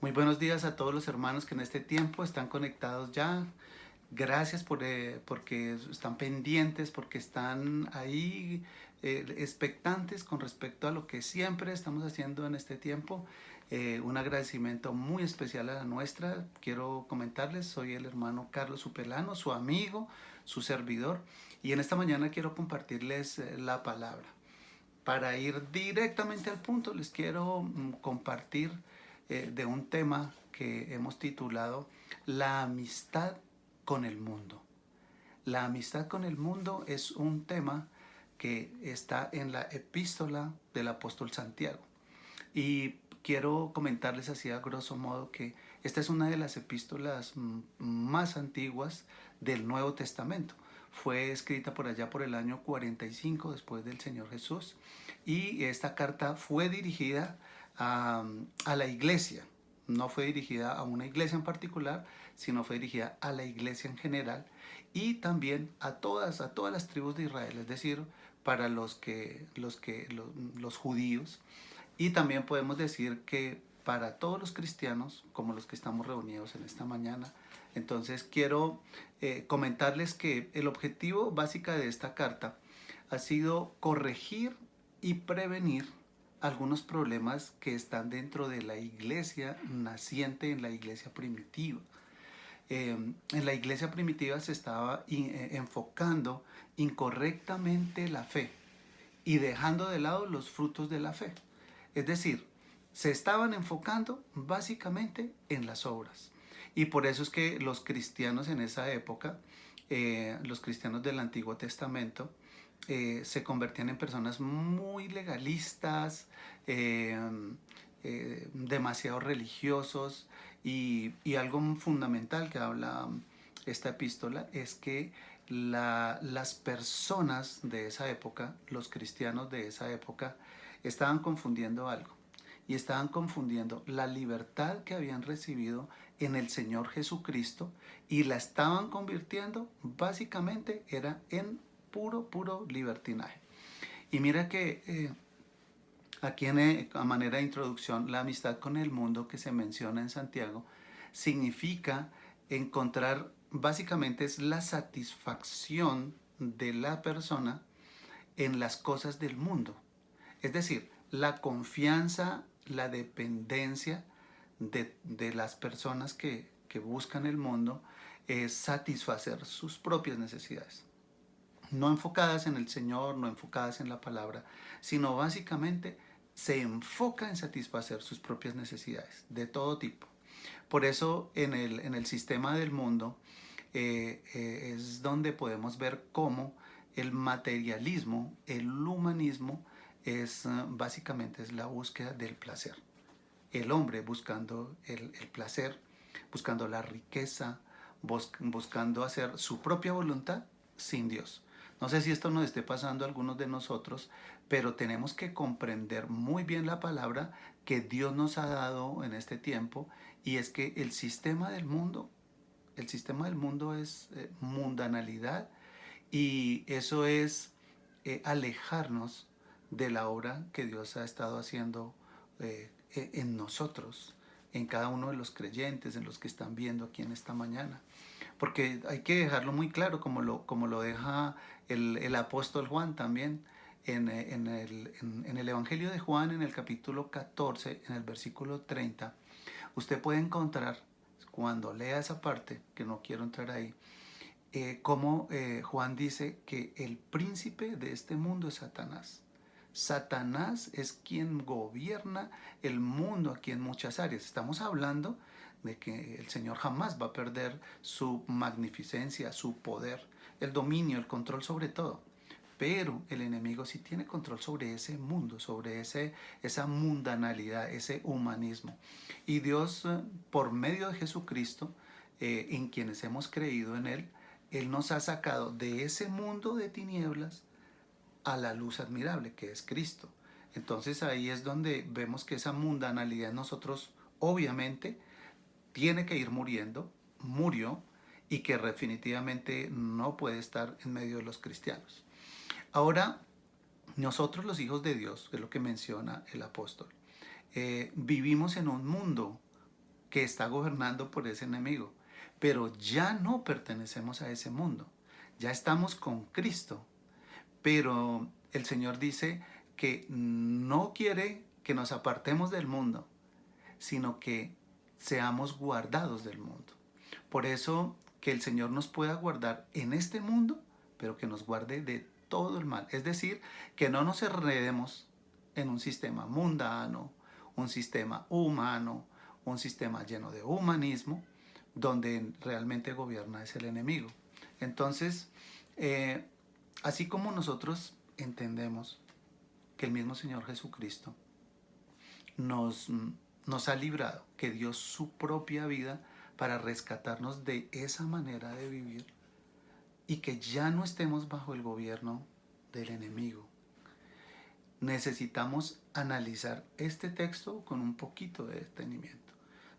Muy buenos días a todos los hermanos que en este tiempo están conectados ya. Gracias porque están pendientes, porque están ahí expectantes con respecto a lo que siempre estamos haciendo en este tiempo. Un agradecimiento muy especial a la nuestra. Quiero comentarles, soy el hermano Carlos Supelano, su amigo, su servidor, y en esta mañana quiero compartirles la palabra. Para ir directamente al punto, les quiero compartir de un tema que hemos titulado La amistad con el mundo. La amistad con el mundo es un tema que está en la epístola del apóstol Santiago. Y quiero comentarles así a grosso modo que esta es una de las epístolas más antiguas del Nuevo Testamento. Fue escrita por allá por el año 45 después del Señor Jesús, y esta carta fue dirigida a la iglesia. No fue dirigida a una iglesia en particular, sino fue dirigida a la iglesia en general y también a todas las tribus de Israel, es decir, para los judíos, y también podemos decir que para todos los cristianos, como los que estamos reunidos en esta mañana. Entonces quiero comentarles que el objetivo básico de esta carta ha sido corregir y prevenir algunos problemas que están dentro de la iglesia naciente, en la iglesia primitiva. En la iglesia primitiva se estaba enfocando incorrectamente la fe y dejando de lado los frutos de la fe. Es decir, se estaban enfocando básicamente en las obras. Y por eso es que los cristianos en esa época, los cristianos del Antiguo Testamento, se convertían en personas muy legalistas, eh, demasiado religiosos, y algo fundamental que habla esta epístola es que las personas de esa época, los cristianos de esa época, estaban confundiendo algo. Y estaban confundiendo la libertad que habían recibido en el Señor Jesucristo y la estaban convirtiendo, básicamente, era en puro libertinaje. Y mira que aquí a manera de introducción, la amistad con el mundo que se menciona en Santiago significa encontrar, básicamente es la satisfacción de la persona en las cosas del mundo. Es decir, la confianza, la dependencia de las personas que buscan el mundo es satisfacer sus propias necesidades. No enfocadas en el Señor, no enfocadas en la palabra, sino básicamente se enfoca en satisfacer sus propias necesidades de todo tipo. Por eso en el sistema del mundo es donde podemos ver cómo el materialismo, el humanismo, básicamente es la búsqueda del placer. El hombre buscando el placer, buscando la riqueza, buscando hacer su propia voluntad sin Dios. No sé si esto nos esté pasando a algunos de nosotros, pero tenemos que comprender muy bien la palabra que Dios nos ha dado en este tiempo, y es que el sistema del mundo es mundanalidad, y eso es alejarnos de la obra que Dios ha estado haciendo en nosotros, en cada uno de los creyentes, en los que están viendo aquí en esta mañana. Porque hay que dejarlo muy claro, como lo deja el apóstol Juan también en el Evangelio de Juan, en el capítulo 14, en el versículo 30. Usted puede encontrar, cuando lea esa parte, que no quiero entrar ahí, cómo Juan dice que el príncipe de este mundo es Satanás. Satanás es quien gobierna el mundo aquí en muchas áreas. Estamos hablando de que el Señor jamás va a perder su magnificencia, su poder, el dominio, el control sobre todo. Pero el enemigo sí tiene control sobre ese mundo, sobre esa mundanalidad, ese humanismo. Y Dios, por medio de Jesucristo, en quienes hemos creído en Él nos ha sacado de ese mundo de tinieblas a la luz admirable que es Cristo. Entonces ahí es donde vemos que esa mundanalidad en nosotros obviamente tiene que ir muriendo, murió, y que definitivamente no puede estar en medio de los cristianos. Ahora, nosotros los hijos de Dios, es lo que menciona el apóstol, vivimos en un mundo que está gobernando por ese enemigo. Pero ya no pertenecemos a ese mundo. Ya estamos con Cristo. Pero el Señor dice que no quiere que nos apartemos del mundo, sino que seamos guardados del mundo. Por eso que el Señor nos pueda guardar en este mundo, pero que nos guarde de todo el mal. Es decir, que no nos enredemos en un sistema mundano, un sistema humano, un sistema lleno de humanismo, donde realmente gobierna es el enemigo. Entonces, así como nosotros entendemos que el mismo Señor Jesucristo nos, nos ha librado, que dio su propia vida para rescatarnos de esa manera de vivir y que ya no estemos bajo el gobierno del enemigo. Necesitamos analizar este texto con un poquito de detenimiento.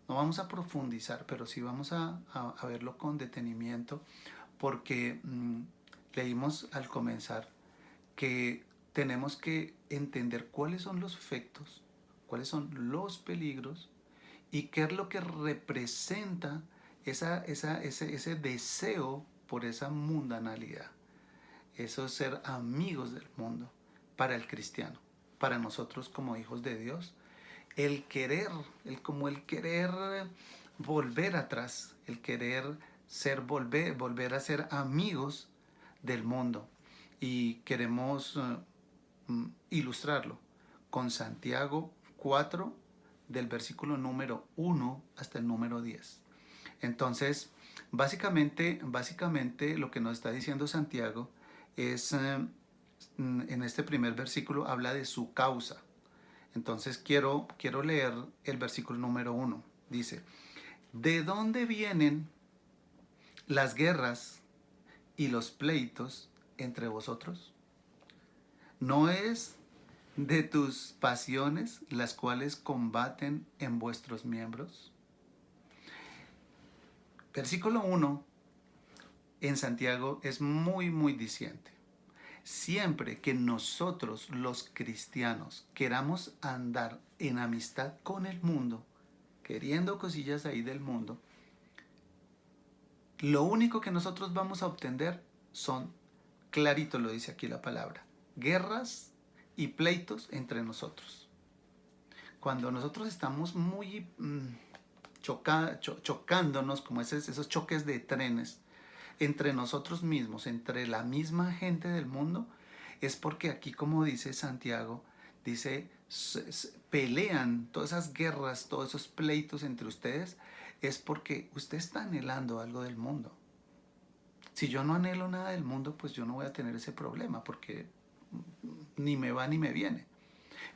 No vamos a profundizar, pero sí vamos a verlo con detenimiento porque leímos al comenzar que tenemos que entender cuáles son los efectos, cuáles son los peligros y qué es lo que representa ese deseo por esa mundanalidad, eso es ser amigos del mundo para el cristiano, para nosotros como hijos de Dios, el querer, el querer volver atrás, el querer volver a ser amigos del mundo. Y queremos ilustrarlo con Santiago 4, del versículo número 1 hasta el número 10. Entonces, básicamente lo que nos está diciendo Santiago es, en este primer versículo, habla de su causa. Entonces, quiero leer el versículo número 1. Dice, ¿de dónde vienen las guerras y los pleitos entre vosotros? ¿No es de tus pasiones las cuales combaten en vuestros miembros? Versículo 1 en Santiago es muy diciente. Siempre que nosotros los cristianos queramos andar en amistad con el mundo, queriendo cosillas ahí del mundo, lo único que nosotros vamos a obtener son, clarito lo dice aquí la palabra, guerras y pleitos entre nosotros. Cuando nosotros estamos muy chocándonos, como esos choques de trenes, entre nosotros mismos, entre la misma gente del mundo, es porque aquí, como dice Santiago, dice, pelean todas esas guerras, todos esos pleitos entre ustedes, es porque usted está anhelando algo del mundo. Si yo no anhelo nada del mundo, pues yo no voy a tener ese problema, porque ni me va ni me viene.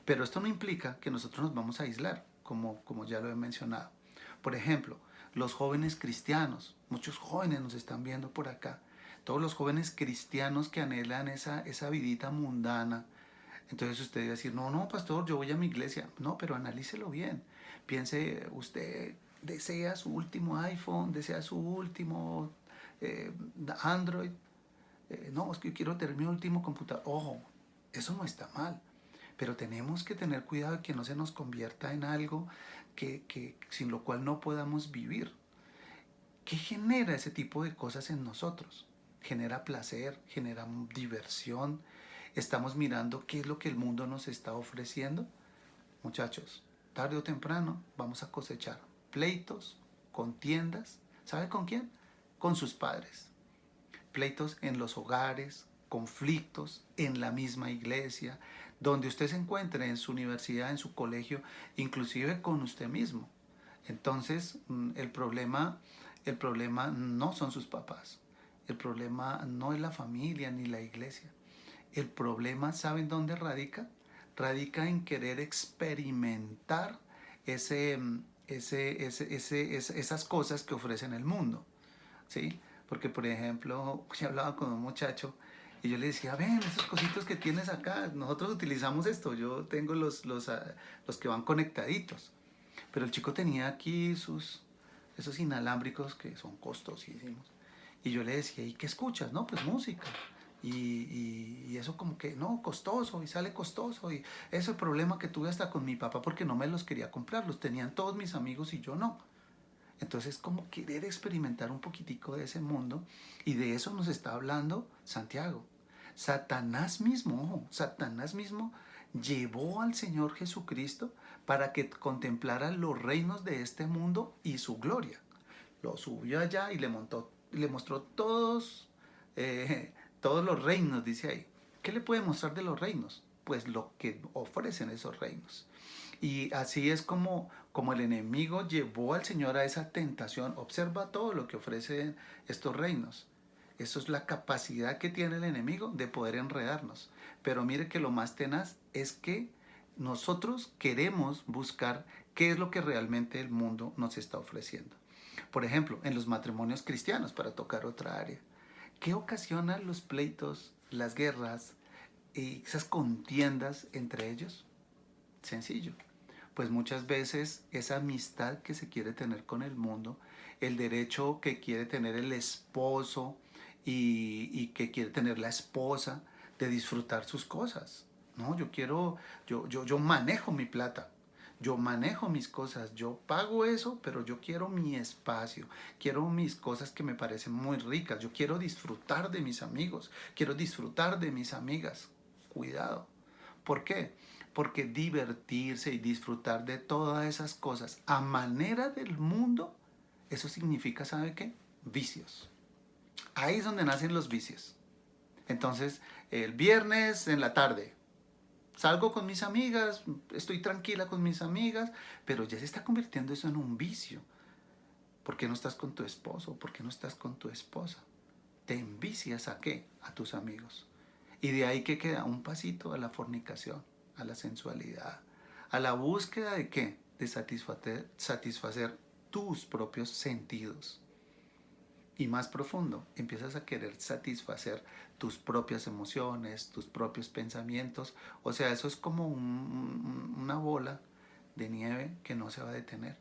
Pero esto no implica que nosotros nos vamos a aislar, como ya lo he mencionado. Por ejemplo, los jóvenes cristianos, muchos jóvenes nos están viendo por acá, todos los jóvenes cristianos que anhelan esa vidita mundana. Entonces usted debe decir, no, pastor, yo voy a mi iglesia. No, pero analícelo bien. Piense, usted desea su último iPhone, desea su último Android. No, es que yo quiero tener mi último computador. Ojo, eso no está mal. Pero tenemos que tener cuidado de que no se nos convierta en algo que sin lo cual no podamos vivir. ¿Qué genera ese tipo de cosas en nosotros? Genera placer, genera diversión. Estamos mirando qué es lo que el mundo nos está ofreciendo. Muchachos, tarde o temprano vamos a cosechar pleitos, contiendas. ¿Sabe con quién? Con sus padres. Pleitos en los hogares, conflictos en la misma iglesia, donde usted se encuentre, en su universidad, en su colegio, inclusive con usted mismo. Entonces, el problema no son sus papás, el problema no es la familia ni la iglesia. El problema, ¿saben dónde radica? Radica en querer experimentar esas cosas que ofrecen el mundo, ¿sí? Porque, por ejemplo, yo hablaba con un muchacho y yo le decía, ven, esos cositos que tienes acá, nosotros utilizamos esto, yo tengo los que van conectaditos. Pero el chico tenía aquí esos inalámbricos que son costosísimos. Y yo le decía, ¿y qué escuchas? No, pues música. Y eso como que, no, costoso, y sale costoso. Y ese es el problema que tuve hasta con mi papá porque no me los quería comprar, los tenían todos mis amigos y yo no. Entonces es como querer experimentar un poquitico de ese mundo, y de eso nos está hablando Santiago. Satanás mismo, ojo, Satanás mismo llevó al Señor Jesucristo para que contemplara los reinos de este mundo y su gloria. Lo subió allá y le mostró todos los reinos, dice ahí. ¿Qué le puede mostrar de los reinos? Pues lo que ofrecen esos reinos. Y así es como el enemigo llevó al Señor a esa tentación. Observa todo lo que ofrecen estos reinos. Eso es la capacidad que tiene el enemigo de poder enredarnos. Pero mire que lo más tenaz es que nosotros queremos buscar qué es lo que realmente el mundo nos está ofreciendo. Por ejemplo, en los matrimonios cristianos, para tocar otra área. ¿Qué ocasionan los pleitos, las guerras y esas contiendas entre ellos? Sencillo. Pues muchas veces esa amistad que se quiere tener con el mundo, el derecho que quiere tener el esposo y que quiere tener la esposa de disfrutar sus cosas. No, yo manejo mi plata, yo manejo mis cosas, yo pago eso, pero yo quiero mi espacio, quiero mis cosas que me parecen muy ricas, yo quiero disfrutar de mis amigos, quiero disfrutar de mis amigas. Cuidado. ¿Por qué? Porque divertirse y disfrutar de todas esas cosas a manera del mundo, eso significa, ¿sabe qué? Vicios. Ahí es donde nacen los vicios. Entonces, el viernes en la tarde, salgo con mis amigas, estoy tranquila con mis amigas, pero ya se está convirtiendo eso en un vicio. ¿Por qué no estás con tu esposo? ¿Por qué no estás con tu esposa? ¿Te envicias a qué? A tus amigos. Y de ahí que queda un pasito a la fornicación, a la sensualidad, a la búsqueda de qué? De satisfacer tus propios sentidos. Y más profundo, empiezas a querer satisfacer tus propias emociones, tus propios pensamientos. O sea, eso es como una bola de nieve que no se va a detener.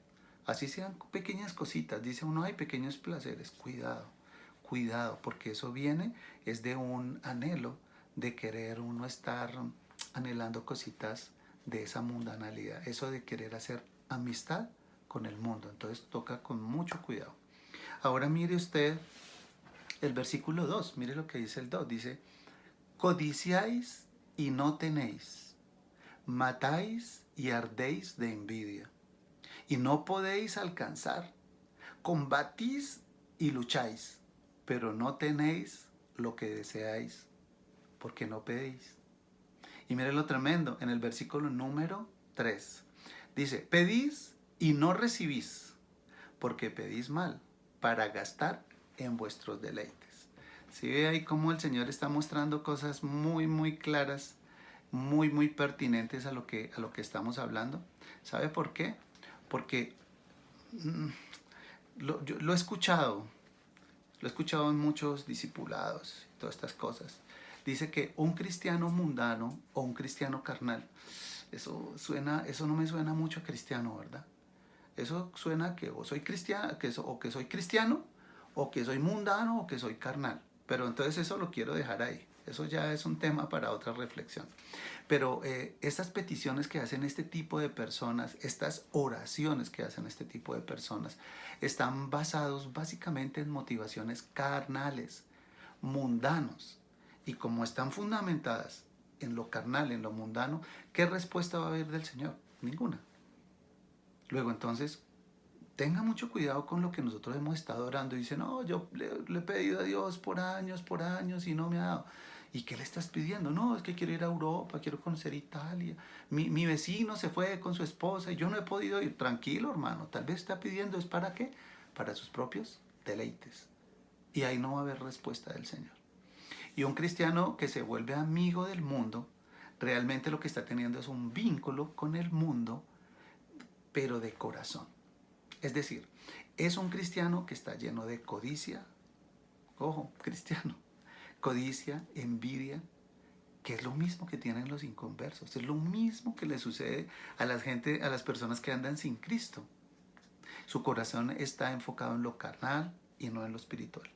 Así sean pequeñas cositas. Dice uno, hay pequeños placeres. Cuidado, cuidado, porque eso viene, es de un anhelo de querer uno estar anhelando cositas de esa mundanalidad. Eso de querer hacer amistad con el mundo. Entonces toca con mucho cuidado. Ahora mire usted el versículo 2, mire lo que dice el 2, dice, codiciáis y no tenéis, matáis y ardéis de envidia, y no podéis alcanzar, combatís y lucháis, pero no tenéis lo que deseáis, porque no pedís. Y mire lo tremendo, en el versículo número 3, dice, pedís y no recibís, porque pedís mal, para gastar en vuestros deleites. ¿Sí ve ahí cómo el Señor está mostrando cosas muy, muy claras, muy, muy pertinentes a lo que estamos hablando? ¿Sabe por qué? Porque yo lo he escuchado en muchos discipulados y todas estas cosas. Dice que un cristiano mundano o un cristiano carnal, eso no me suena mucho a cristiano, ¿verdad? Eso suena que o soy cristiano, o que soy cristiano, o que soy mundano, o que soy carnal. Pero entonces eso lo quiero dejar ahí. Eso ya es un tema para otra reflexión. Pero estas peticiones que hacen este tipo de personas, estas oraciones que hacen este tipo de personas, están basados básicamente en motivaciones carnales, mundanos. Y como están fundamentadas en lo carnal, en lo mundano, ¿qué respuesta va a haber del Señor? Ninguna. Luego entonces, tenga mucho cuidado con lo que nosotros hemos estado orando. Y dice, no, yo le he pedido a Dios por años y no me ha dado. ¿Y qué le estás pidiendo? No, es que quiero ir a Europa, quiero conocer Italia. Mi vecino se fue con su esposa y yo no he podido ir. Tranquilo, hermano, tal vez está pidiendo, ¿es para qué? Para sus propios deleites. Y ahí no va a haber respuesta del Señor. Y un cristiano que se vuelve amigo del mundo, realmente lo que está teniendo es un vínculo con el mundo, pero de corazón. Es decir, es un cristiano que está lleno de codicia, ojo, cristiano, codicia, envidia, que es lo mismo que tienen los inconversos, es lo mismo que le sucede a a las personas que andan sin Cristo. Su corazón está enfocado en lo carnal y no en lo espiritual.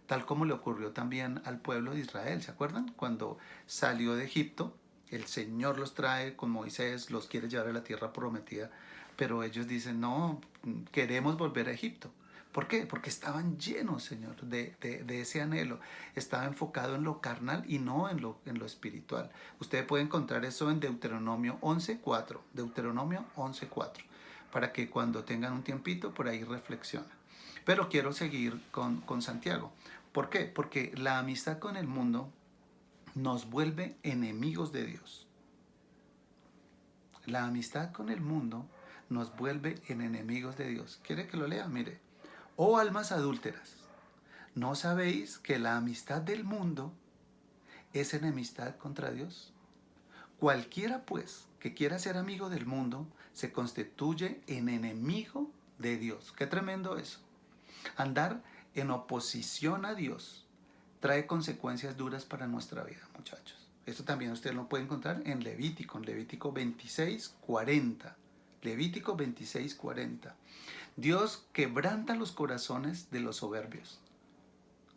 Tal como le ocurrió también al pueblo de Israel, ¿se acuerdan? Cuando salió de Egipto, el Señor los trae con Moisés, los quiere llevar a la tierra prometida, pero ellos dicen, no, queremos volver a Egipto. ¿Por qué? Porque estaban llenos, Señor, de ese anhelo. Estaba enfocado en lo carnal y no en lo espiritual. Usted puede encontrar eso en Deuteronomio 11:4. Deuteronomio 11:4. Para que cuando tengan un tiempito, por ahí reflexionen. Pero quiero seguir con Santiago. ¿Por qué? Porque la amistad con el mundo nos vuelve enemigos de Dios. La amistad con el mundo nos vuelve en enemigos de Dios. ¿Quiere que lo lea? Mire. Oh almas adúlteras, ¿no sabéis que la amistad del mundo es enemistad contra Dios? Cualquiera, pues, que quiera ser amigo del mundo, se constituye en enemigo de Dios. Qué tremendo eso. Andar en oposición a Dios trae consecuencias duras para nuestra vida, muchachos. Esto también usted lo puede encontrar en Levítico 26:40. Levítico 26:40. Dios quebranta los corazones de los soberbios.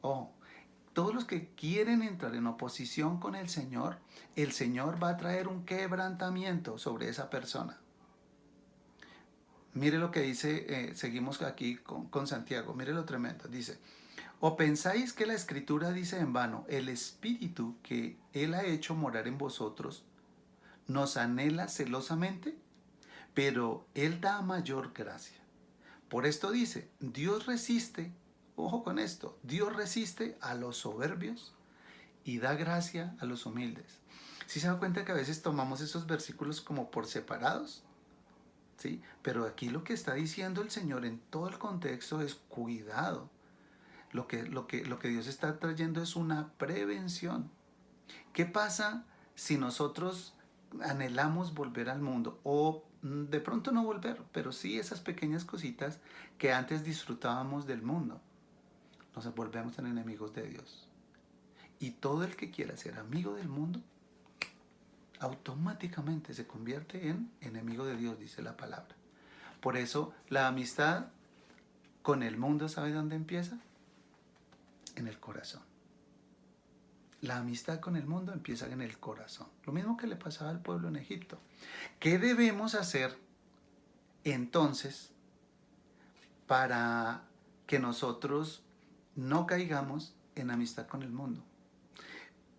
Oh, todos los que quieren entrar en oposición con el Señor va a traer un quebrantamiento sobre esa persona. Mire lo que dice, seguimos aquí con Santiago, mire lo tremendo, dice, ¿o pensáis que la Escritura dice en vano, el Espíritu que Él ha hecho morar en vosotros nos anhela celosamente, pero Él da mayor gracia? Por esto dice, Dios resiste, ojo con esto, Dios resiste a los soberbios y da gracia a los humildes. ¿Sí se da cuenta que a veces tomamos esos versículos como por separados? ¿Sí? Pero aquí lo que está diciendo el Señor en todo el contexto es cuidado. Lo que Dios está trayendo es una prevención. ¿Qué pasa si nosotros anhelamos volver al mundo? O de pronto no volver, pero sí esas pequeñas cositas que antes disfrutábamos del mundo. Nos volvemos en enemigos de Dios. Y todo el que quiera ser amigo del mundo, automáticamente se convierte en enemigo de Dios, dice la palabra. Por eso la amistad con el mundo, ¿sabe dónde empieza? En el corazón. La amistad con el mundo empieza en el corazón. Lo mismo que le pasaba al pueblo en Egipto. ¿Qué debemos hacer entonces para que nosotros no caigamos en amistad con el mundo?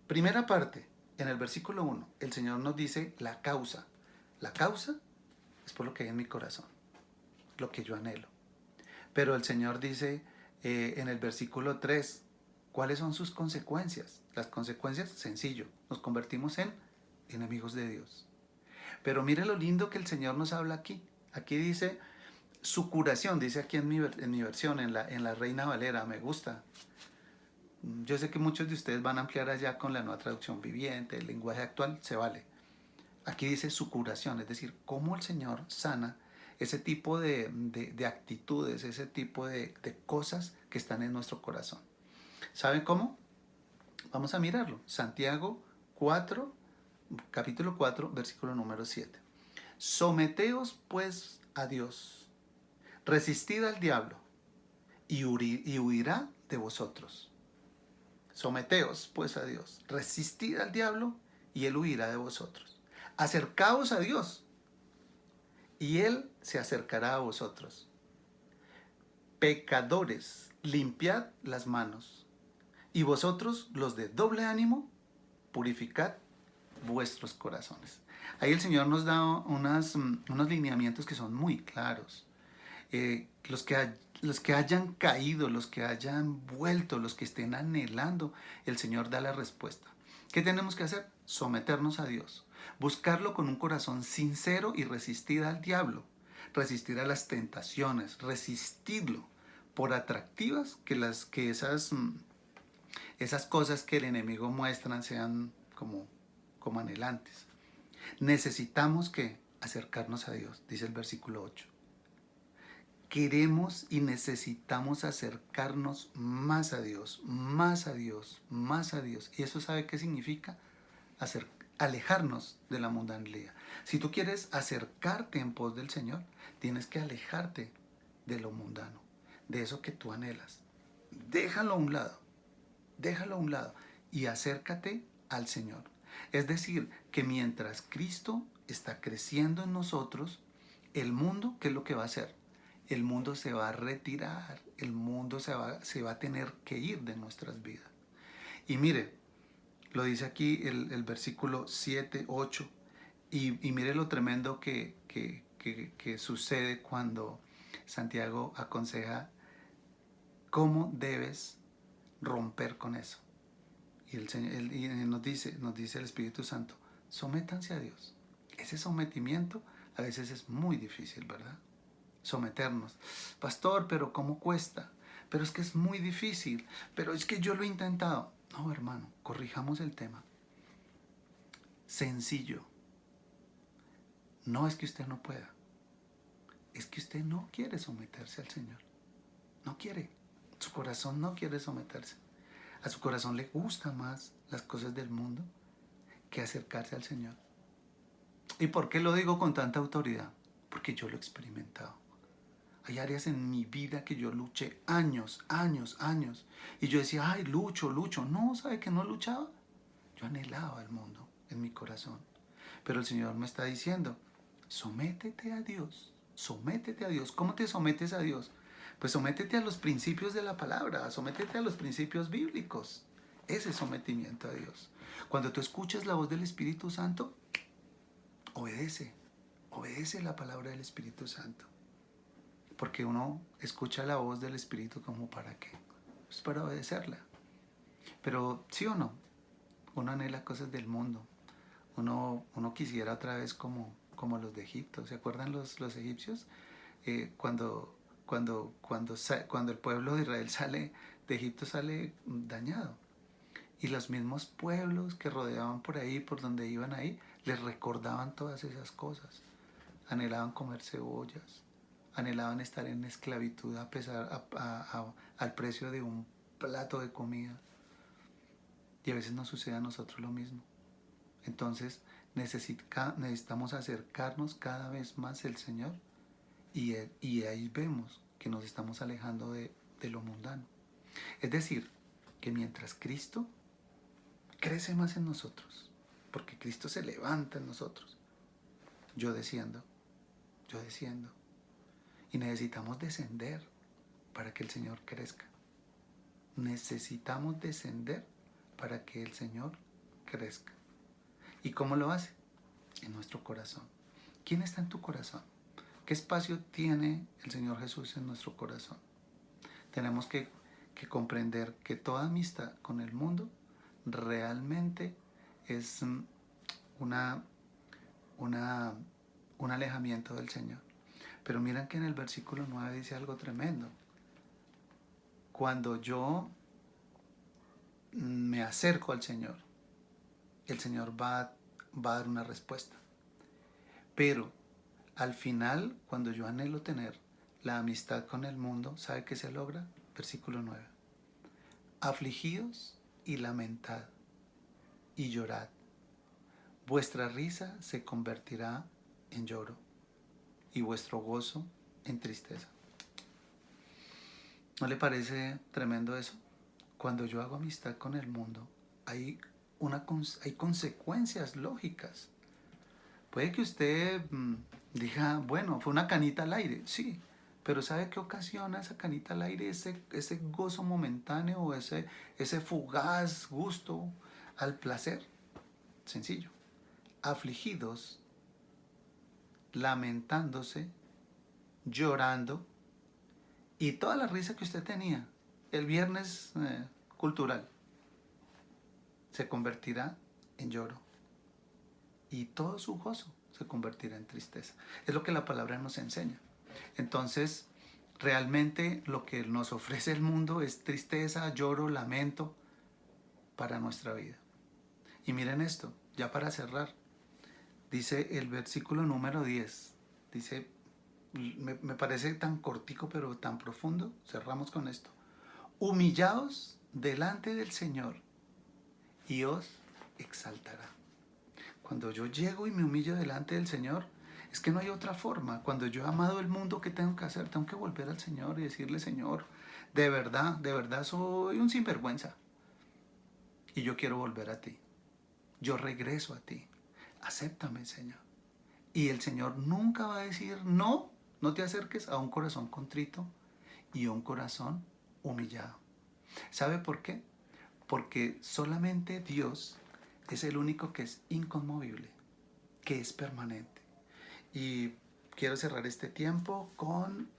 Primera parte, en el versículo 1, el Señor nos dice la causa. La causa es por lo que hay en mi corazón, lo que yo anhelo. Pero el Señor dice en el versículo 3, ¿cuáles son sus consecuencias? Las consecuencias, sencillo, nos convertimos en enemigos de Dios. Pero mire lo lindo que el Señor nos habla aquí. Aquí dice su curación, dice aquí en mi versión, en la Reina Valera, me gusta. Yo sé que muchos de ustedes van a ampliar allá con la nueva traducción viviente, el lenguaje actual, se vale. Aquí dice su curación, es decir, cómo el Señor sana ese tipo de actitudes, ese tipo de cosas que están en nuestro corazón. ¿Saben cómo? Vamos a mirarlo. Santiago 4, capítulo 4, versículo número 7. Someteos pues a Dios, resistid al diablo y huirá de vosotros. Someteos pues a Dios, resistid al diablo y él huirá de vosotros. Acercaos a Dios y él se acercará a vosotros. Pecadores, limpiad las manos, y vosotros, los de doble ánimo, purificad vuestros corazones. Ahí el Señor nos da unos lineamientos que son muy claros. Los que hayan caído, los que hayan vuelto, los que estén anhelando, el Señor da la respuesta. ¿Qué tenemos que hacer? Someternos a Dios, buscarlo con un corazón sincero y resistir al diablo, resistir a las tentaciones, resistirlo, por atractivas que esas cosas que el enemigo muestra sean como anhelantes. Necesitamos que acercarnos a Dios, dice el versículo 8. Queremos y necesitamos acercarnos más a Dios, más a Dios, más a Dios. ¿Y eso sabe qué significa? Alejarnos de la mundanalidad. Si tú quieres acercarte en pos del Señor, tienes que alejarte de lo mundano, de eso que tú anhelas. Déjalo a un lado y acércate al Señor. Es decir, que mientras Cristo está creciendo en nosotros, el mundo, ¿qué es lo que va a hacer? El mundo se va a retirar, el mundo se va a tener que ir de nuestras vidas. Y mire, lo dice aquí el versículo 7, 8, y mire lo tremendo que sucede cuando Santiago aconseja cómo debes romper con eso. Y, y nos dice el Espíritu Santo, sométanse a Dios. Ese sometimiento a veces es muy difícil, ¿verdad? Someternos. Pastor, pero ¿cómo cuesta? Pero es que es muy difícil. Pero es que yo lo he intentado. No, hermano, corrijamos el tema. Sencillo. No es que usted no pueda. Es que usted no quiere someterse al Señor. No quiere. Su corazón no quiere someterse. A su corazón le gustan más las cosas del mundo que acercarse al Señor. ¿Y por qué lo digo con tanta autoridad? Porque yo lo he experimentado. Hay áreas en mi vida que yo luché años. Y yo decía, ay, lucho. No, ¿sabe que no luchaba? Yo anhelaba el mundo en mi corazón. Pero el Señor me está diciendo, sométete a Dios. Sométete a Dios. ¿Cómo te sometes a Dios? Pues sométete a los principios de la palabra, sométete a los principios bíblicos. Ese sometimiento a Dios. Cuando tú escuchas la voz del Espíritu Santo, obedece la palabra del Espíritu Santo. Porque uno escucha la voz del Espíritu como para qué, pues para obedecerla. Pero sí o no, uno anhela cosas del mundo. Uno quisiera otra vez como los de Egipto. ¿Se acuerdan los egipcios? Cuando el pueblo de Israel sale de Egipto, sale dañado. Y los mismos pueblos que rodeaban por ahí, por donde iban ahí, les recordaban todas esas cosas. Anhelaban comer cebollas, anhelaban estar en esclavitud al precio de un plato de comida. Y a veces nos sucede a nosotros lo mismo. Entonces necesitamos acercarnos cada vez más al Señor y ahí vemos que nos estamos alejando de lo mundano. Es decir, que mientras Cristo crece más en nosotros, porque Cristo se levanta en nosotros, yo desciendo, y necesitamos descender para que el Señor crezca. Necesitamos descender para que el Señor crezca. ¿Y cómo lo hace? En nuestro corazón. ¿Quién está en tu corazón? ¿Qué espacio tiene el Señor Jesús en nuestro corazón? Tenemos que comprender que toda amistad con el mundo realmente es un alejamiento del Señor. Pero miren que en el versículo 9 dice algo tremendo. Cuando yo me acerco al Señor, el Señor va a dar una respuesta. Pero al final, cuando yo anhelo tener la amistad con el mundo, ¿sabe qué se logra? Versículo 9. Afligidos y lamentad y llorad. Vuestra risa se convertirá en lloro y vuestro gozo en tristeza. ¿No le parece tremendo eso? Cuando yo hago amistad con el mundo, hay consecuencias lógicas. Puede que usted diga, bueno, fue una canita al aire, sí, pero ¿sabe qué ocasiona esa canita al aire? Ese gozo momentáneo o ese fugaz gusto al placer. Sencillo. Afligidos, lamentándose, llorando, y toda la risa que usted tenía el viernes cultural se convertirá en lloro. Y todo su gozo se convertirá en tristeza. Es lo que la palabra nos enseña. Entonces, realmente lo que nos ofrece el mundo es tristeza, lloro, lamento para nuestra vida. Y miren esto, ya para cerrar. Dice el versículo número 10. Dice, me parece tan cortico pero tan profundo. Cerramos con esto. Humillaos delante del Señor y os exaltará. Cuando yo llego y me humillo delante del Señor, es que no hay otra forma. Cuando yo he amado el mundo, ¿qué tengo que hacer? Tengo que volver al Señor y decirle, Señor, de verdad soy un sinvergüenza. Y yo quiero volver a ti. Yo regreso a ti. Acéptame, Señor. Y el Señor nunca va a decir, no, no te acerques a un corazón contrito y a un corazón humillado. ¿Sabe por qué? Porque solamente Dios es el único que es inconmovible, que es permanente. Y quiero cerrar este tiempo con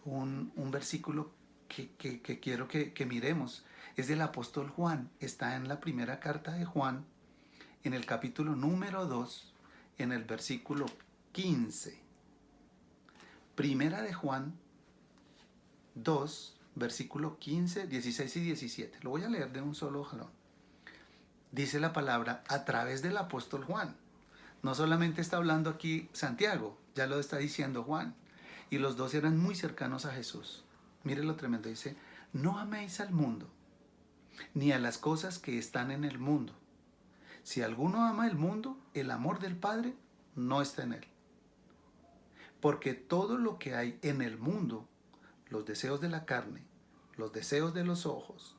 un versículo que quiero que miremos. Es del apóstol Juan. Está en la primera carta de Juan, en el capítulo número 2, en el versículo 15. Primera de Juan 2, versículo 15, 16 y 17. Lo voy a leer de un solo jalón. Dice la palabra a través del apóstol Juan. No solamente está hablando aquí Santiago, ya lo está diciendo Juan. Y los dos eran muy cercanos a Jesús. Mire lo tremendo, dice, no améis al mundo, ni a las cosas que están en el mundo. Si alguno ama el mundo, el amor del Padre no está en él. Porque todo lo que hay en el mundo, los deseos de la carne, los deseos de los ojos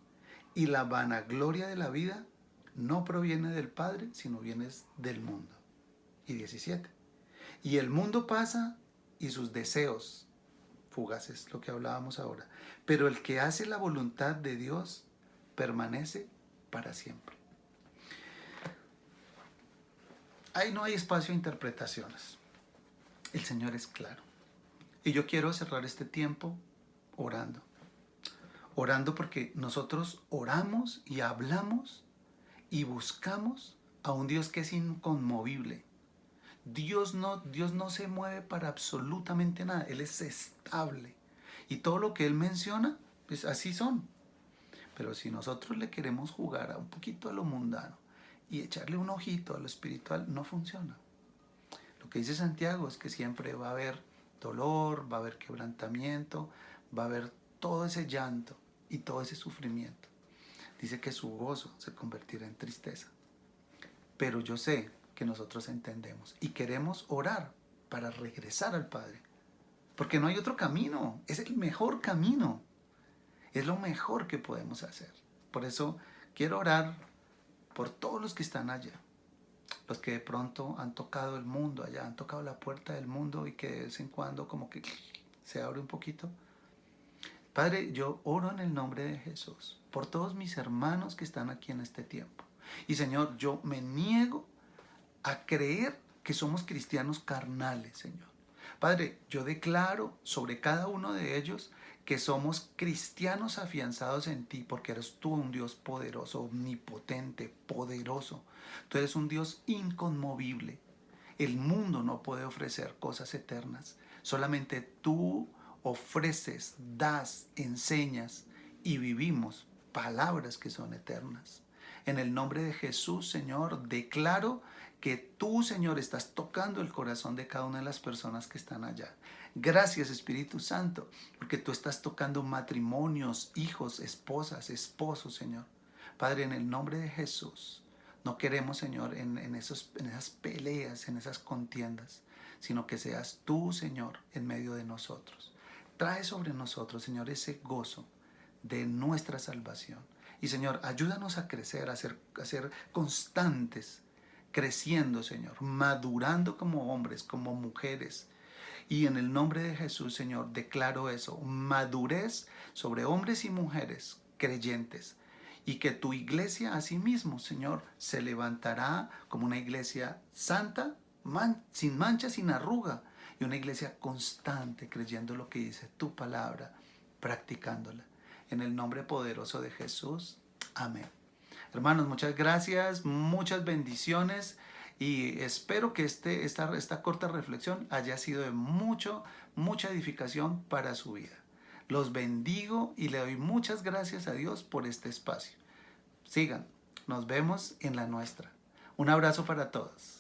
y la vanagloria de la vida, no proviene del Padre, sino viene del mundo. Y 17. Y el mundo pasa y sus deseos fugaces, lo que hablábamos ahora. Pero el que hace la voluntad de Dios permanece para siempre. Ahí no hay espacio a interpretaciones. El Señor es claro. Y yo quiero cerrar este tiempo orando. Orando porque nosotros oramos y hablamos y buscamos a un Dios que es inconmovible. Dios no se mueve para absolutamente nada. Él es estable. Y todo lo que Él menciona, pues así son. Pero si nosotros le queremos jugar a un poquito a lo mundano y echarle un ojito a lo espiritual, no funciona. Lo que dice Santiago es que siempre va a haber dolor, va a haber quebrantamiento, va a haber todo ese llanto y todo ese sufrimiento. Dice que su gozo se convertirá en tristeza. Pero yo sé que nosotros entendemos y queremos orar para regresar al Padre. Porque no hay otro camino, es el mejor camino. Es lo mejor que podemos hacer. Por eso quiero orar por todos los que están allá. Los que de pronto han tocado el mundo allá, han tocado la puerta del mundo y que de vez en cuando como que se abre un poquito. Padre, yo oro en el nombre de Jesús por todos mis hermanos que están aquí en este tiempo. Y Señor, yo me niego a creer que somos cristianos carnales, Señor. Padre, yo declaro sobre cada uno de ellos que somos cristianos afianzados en ti, porque eres tú un Dios poderoso, omnipotente, poderoso. Tú eres un Dios inconmovible. El mundo no puede ofrecer cosas eternas. Solamente tú ofreces, das, enseñas y vivimos palabras que son eternas. En el nombre de Jesús, Señor, declaro que tú, Señor, estás tocando el corazón de cada una de las personas que están allá. Gracias, Espíritu Santo, porque tú estás tocando matrimonios, hijos, esposas, esposos, Señor. Padre, en el nombre de Jesús, no queremos, Señor, en esas peleas, en esas contiendas, sino que seas tú, Señor, en medio de nosotros. Trae sobre nosotros, Señor, ese gozo de nuestra salvación. Y, Señor, ayúdanos a crecer, a ser constantes, creciendo, Señor, madurando como hombres, como mujeres. Y en el nombre de Jesús, Señor, declaro eso, madurez sobre hombres y mujeres creyentes. Y que tu iglesia asimismo, Señor, se levantará como una iglesia santa, sin mancha, sin arruga. Y una iglesia constante, creyendo lo que dice tu palabra, practicándola. En el nombre poderoso de Jesús. Amén. Hermanos, muchas gracias, muchas bendiciones y espero que esta corta reflexión haya sido de mucha edificación para su vida. Los bendigo y le doy muchas gracias a Dios por este espacio. Sigan, nos vemos en la nuestra. Un abrazo para todos.